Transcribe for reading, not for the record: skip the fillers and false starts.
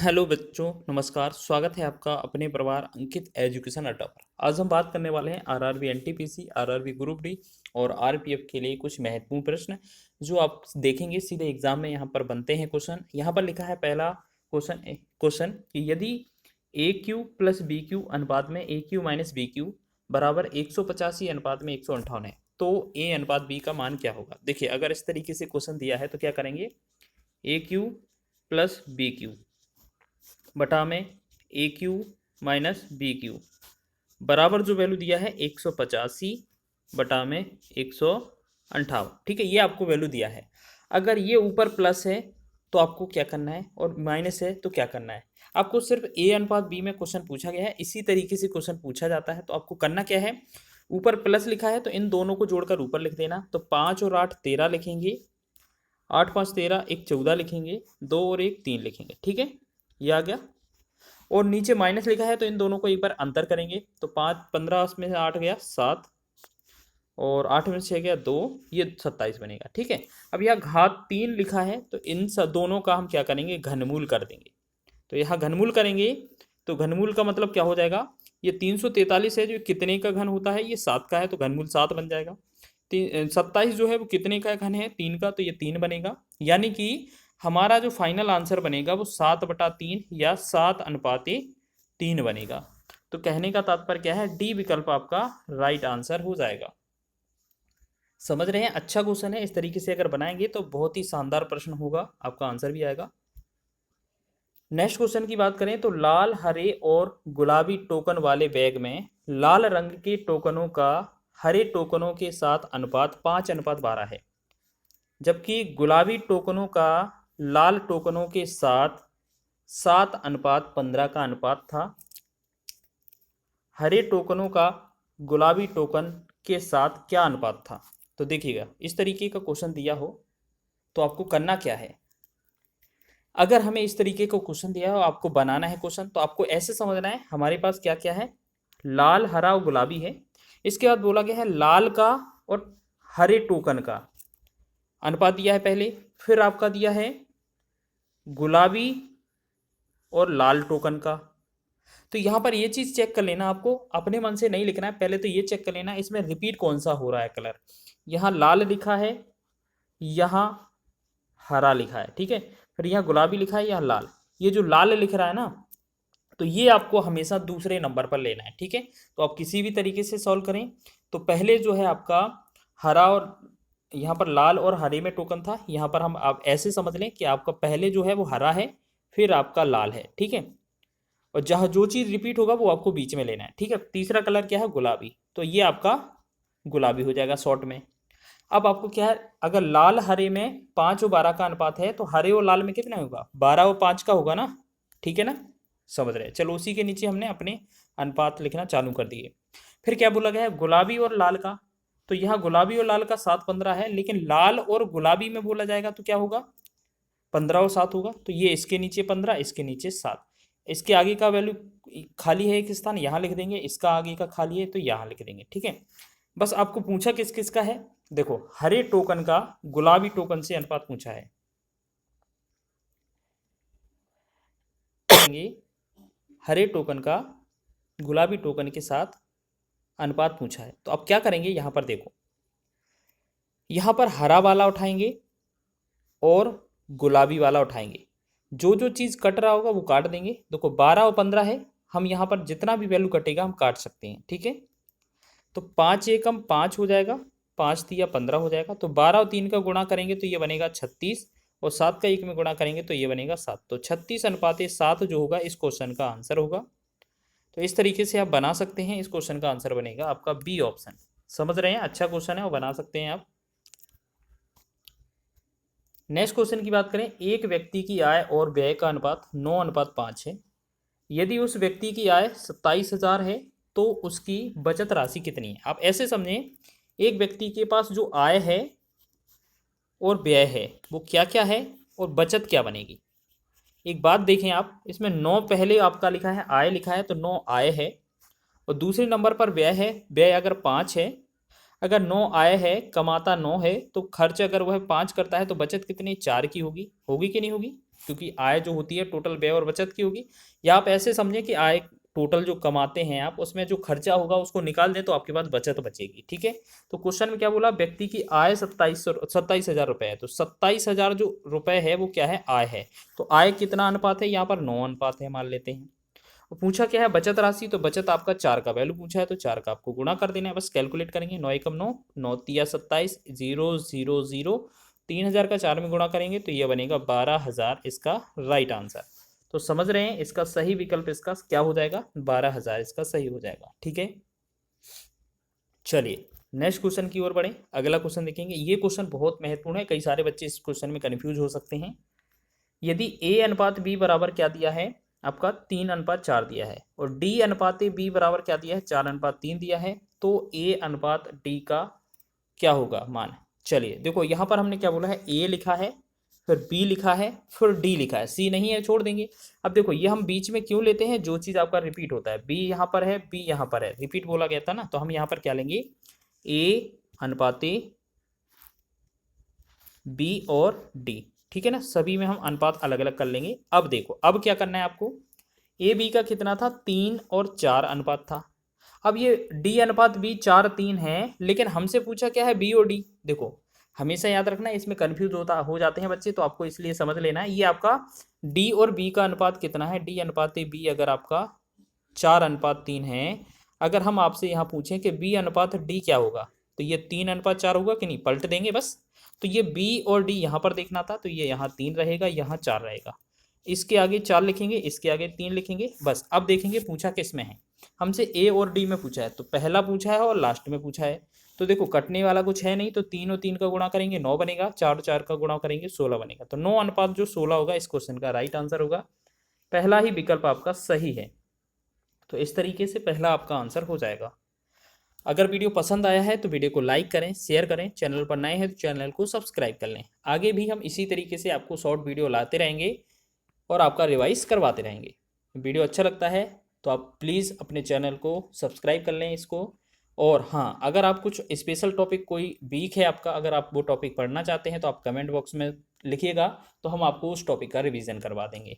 Hello बच्चों, नमस्कार। स्वागत है आपका अपने परिवार अंकित एजुकेशन अड्डा पर। आज हम बात करने वाले हैं RRB NTPC, RRB group D और आरपीएफ के लिए कुछ महत्वपूर्ण प्रश्न जो आप देखेंगे सीधे एग्जाम में यहाँ पर बनते हैं क्वेश्चन। यहाँ पर लिखा है पहला क्वेश्चन कि यदि ए क्यू प्लस बी क्यू अनुपात में ए क्यू माइनस बी क्यू बराबर 185 अनुपात में 158 है तो ए अनुपात बी का मान क्या होगा। देखिए, अगर इस तरीके से क्वेश्चन दिया है तो क्या करेंगे, ए क्यू प्लस बी क्यू बटा में ए क्यू माइनस बी क्यू बराबर जो वैल्यू दिया है 185 बटा में 158। ठीक है, ये आपको वैल्यू दिया है। अगर ये ऊपर प्लस है तो आपको क्या करना है और माइनस है तो क्या करना है। आपको सिर्फ ए अनुपात बी में क्वेश्चन पूछा गया है, इसी तरीके से क्वेश्चन पूछा जाता है। तो आपको करना क्या है, ऊपर प्लस लिखा है तो इन दोनों को जोड़कर ऊपर लिख देना। तो 5 और 8 13 लिखेंगे, 8 5 13, 1 14 लिखेंगे, 2 और 1 3 लिखेंगे। ठीक है, ये आ गया। और नीचे माइनस लिखा है तो इन दोनों को एक बार अंतर करेंगे। तो 5 15 में से 8 गया 7 और 8 में से 6 गया 2, ये 27 बनेगा। ठीक है, अब यहाँ घात 3 लिखा है तो इन दोनों का हम क्या करेंगे, घनमूल कर देंगे। तो यहाँ घनमूल करेंगे तो घनमूल का मतलब क्या हो जाएगा, ये 343 है जो कितने का घन होता है, ये 7 का है तो घनमूल 7 बन जाएगा। 27 जो है वो कितने का घन है, 3 का, तो ये 3 बनेगा। यानी कि हमारा जो फाइनल आंसर बनेगा वो 7/3 या 7:3 बनेगा। तो कहने का तात्पर्य क्या है, डी विकल्प आपका राइट आंसर हो जाएगा। समझ रहे हैं, अच्छा क्वेश्चन है। इस तरीके से अगर बनाएंगे तो बहुत ही शानदार प्रश्न होगा, आपका आंसर भी आएगा। नेक्स्ट क्वेश्चन की बात करें तो लाल, हरे और गुलाबी टोकन वाले बैग में लाल रंग के टोकनों का हरे टोकनों के साथ अनुपात 5:12 है, जबकि गुलाबी टोकनों का लाल टोकनों के साथ 7:15 का अनुपात था। हरे टोकनों का गुलाबी टोकन के साथ क्या अनुपात था। तो देखिएगा, इस तरीके का क्वेश्चन दिया हो तो आपको करना क्या है। अगर हमें इस तरीके का क्वेश्चन दिया हो, आपको बनाना है क्वेश्चन, तो आपको ऐसे समझना है हमारे पास क्या क्या है, लाल, हरा और गुलाबी है। इसके बाद बोला गया है लाल का और हरे टोकन का अनुपात दिया है पहले, फिर आपका दिया है गुलाबी और लाल टोकन का। तो यहाँ पर ये चीज़ चेक कर लेना, आपको अपने मन से नहीं लिखना है, पहले तो ये चेक कर लेना इसमें रिपीट कौन सा हो रहा है कलर। यहाँ लाल लिखा है, यहाँ हरा लिखा है, ठीक है, फिर यहाँ गुलाबी लिखा है, यहाँ लाल। ये जो लाल लिख रहा है ना, तो ये आपको हमेशा दूसरे नंबर पर लेना है। ठीक है, तो आप किसी भी तरीके से सॉल्व करें। तो पहले जो है आपका हरा, और यहाँ पर लाल और हरे में टोकन था, यहाँ पर हम आप ऐसे समझ लें कि आपका पहले जो है वो हरा है, फिर आपका लाल है। ठीक है, और जहाँ जो चीज़ रिपीट होगा वो आपको बीच में लेना है। ठीक है, तीसरा कलर क्या है, गुलाबी, तो ये आपका गुलाबी हो जाएगा शॉर्ट में। अब आपको क्या है, अगर लाल हरे में 5 और 12 का अनुपात है तो हरे और लाल में कितना होगा, 12 और 5 का होगा ना। ठीक है ना, समझ रहे हैं। चलो, उसी के नीचे हमने अपने अनुपात लिखना चालू कर दिए। फिर क्या बोला गया है, गुलाबी और लाल का। तो यहाँ गुलाबी और लाल का 7:15 है, लेकिन लाल और गुलाबी में बोला जाएगा तो क्या होगा, 15 और 7 होगा। तो ये इसके नीचे 15, इसके नीचे 7। इसके आगे का वैल्यू खाली है एक स्थान, यहाँ लिख देंगे। इसका आगे का खाली है तो यहाँ लिख देंगे। ठीक है, बस आपको पूछा किस किस का है, देखो हरे टोकन का गुलाबी टोकन से अनुपात पूछा है। हरे टोकन का गुलाबी टोकन के साथ अनुपात पूछा है, तो अब क्या करेंगे, यहां पर देखो, यहां पर हरा वाला उठाएंगे और गुलाबी वाला उठाएंगे। जो जो चीज़ कट रहा होगा वो काट देंगे। देखो 12 और 15 है, हम यहाँ पर जितना भी वैल्यू कटेगा हम काट सकते हैं। ठीक है, तो 5 एकम 5 हो जाएगा, 5 तिया 15 हो जाएगा। तो 12 और 3 का गुणा करेंगे तो ये बनेगा 36, और 7 का 1 में गुणा करेंगे तो ये बनेगा 7। तो 36:7 जो होगा इस क्वेश्चन का आंसर होगा। तो इस तरीके से आप बना सकते हैं, इस क्वेश्चन का आंसर बनेगा आपका बी ऑप्शन। समझ रहे हैं, अच्छा क्वेश्चन है और बना सकते हैं आप। नेक्स्ट क्वेश्चन की बात करें, एक व्यक्ति की आय और व्यय का अनुपात 9:5 है। यदि उस व्यक्ति की आय 27,000 है तो उसकी बचत राशि कितनी है। आप ऐसे समझें, एक व्यक्ति के पास जो आय है और व्यय है वो क्या क्या है और बचत क्या बनेगी। एक बात देखें आप, इसमें 9 पहले आपका लिखा है, आय लिखा है तो 9 आय है, और दूसरे नंबर पर व्यय है। व्यय अगर 5 है, अगर 9 आय है, कमाता 9 है, तो खर्च अगर वह 5 करता है तो बचत कितनी, 4 की होगी। होगी कि नहीं होगी। क्योंकि आय जो होती है टोटल व्यय और बचत की होगी। या आप ऐसे समझें कि आय टोटल जो कमाते हैं आप, उसमें जो खर्चा होगा उसको निकाल दें तो आपके पास बचत बचेगी। ठीक है, तो क्वेश्चन में क्या बोला, व्यक्ति की आय 27,000 रुपए है, तो 27,000 जो रुपए है वो क्या है, आय है। तो आय कितना अनुपात है, यहाँ पर 9 अनुपात है मान लेते हैं। और पूछा क्या है, बचत राशि, तो बचत आपका 4 का वैल्यू पूछा है, तो 4 का आपको गुणा कर देना है, बस कैलकुलेट करेंगे। 9 एकम 9, 9 तिया 27, 0 0 0, 3000 का 4 में गुणा करेंगे तो ये बनेगा 12,000, इसका राइट आंसर। तो समझ रहे हैं, इसका सही विकल्प इसका क्या हो जाएगा, 12,000 इसका सही हो जाएगा। ठीक है, चलिए नेक्स्ट क्वेश्चन की ओर बढ़े। अगला क्वेश्चन देखेंगे, ये क्वेश्चन बहुत महत्वपूर्ण है, कई सारे बच्चे इस क्वेश्चन में कंफ्यूज हो सकते हैं। यदि ए अनुपात बी बराबर क्या दिया है आपका, 3:4 दिया है, और डी अनुपात बी बराबर क्या दिया है, 4:3 दिया है, तो ए अनुपात डी का क्या होगा मान। चलिए देखो, यहाँ पर हमने क्या बोला है, ए लिखा है, फिर बी लिखा है, फिर डी लिखा है, सी नहीं है, छोड़ देंगे। अब देखो ये हम बीच में क्यों लेते हैं, जो चीज़ आपका रिपीट होता है, बी यहाँ पर है, बी यहाँ पर है, रिपीट बोला गया था ना, तो हम यहाँ पर क्या लेंगे, ए अनुपाते बी और डी। ठीक है ना, सभी में हम अनुपात अलग अलग कर लेंगे। अब देखो, अब क्या करना है आपको, ए बी का कितना था, 3 और 4 अनुपात था। अब ये डी अनुपात बी 4 3 है, लेकिन हमसे पूछा क्या है, बी और डी। देखो हमेशा याद रखना, इसमें कंफ्यूज हो जाते हैं बच्चे, तो आपको इसलिए समझ लेना है, ये आपका डी और बी का अनुपात कितना है, डी अनुपात बी अगर आपका 4:3 है, अगर हम आपसे यहाँ पूछें कि बी अनुपात डी क्या होगा, तो ये 3:4 होगा कि नहीं, पलट देंगे बस। तो ये बी और डी यहाँ पर देखना था, तो ये यहाँ 3 रहेगा, यहाँ 4 रहेगा, इसके आगे 4 लिखेंगे, इसके आगे 3 लिखेंगे, बस। अब देखेंगे पूछा किस में है, हमसे ए और डी में पूछा है, तो पहला पूछा है और लास्ट में पूछा है। तो देखो कटने वाला कुछ है नहीं, तो 3 और 3 का गुणा करेंगे 9 बनेगा, 4 और 4 का गुणा करेंगे 16 बनेगा, तो 9 अनुपात जो 16 होगा इस क्वेश्चन का राइट आंसर होगा। पहला ही विकल्प आपका सही है, तो इस तरीके से पहला आपका आंसर हो जाएगा। अगर वीडियो पसंद आया है तो वीडियो को लाइक करें, शेयर करें, चैनल पर नए हैं तो चैनल को सब्सक्राइब कर लें। आगे भी हम इसी तरीके से आपको शॉर्ट वीडियो लाते रहेंगे और आपका रिवाइज करवाते रहेंगे। वीडियो अच्छा लगता है तो आप प्लीज़ अपने चैनल को सब्सक्राइब कर लें इसको। और हाँ, अगर आप कुछ स्पेशल टॉपिक कोई वीक है आपका, अगर आप वो टॉपिक पढ़ना चाहते हैं तो आप कमेंट बॉक्स में लिखिएगा, तो हम आपको उस टॉपिक का रिवीजन करवा देंगे।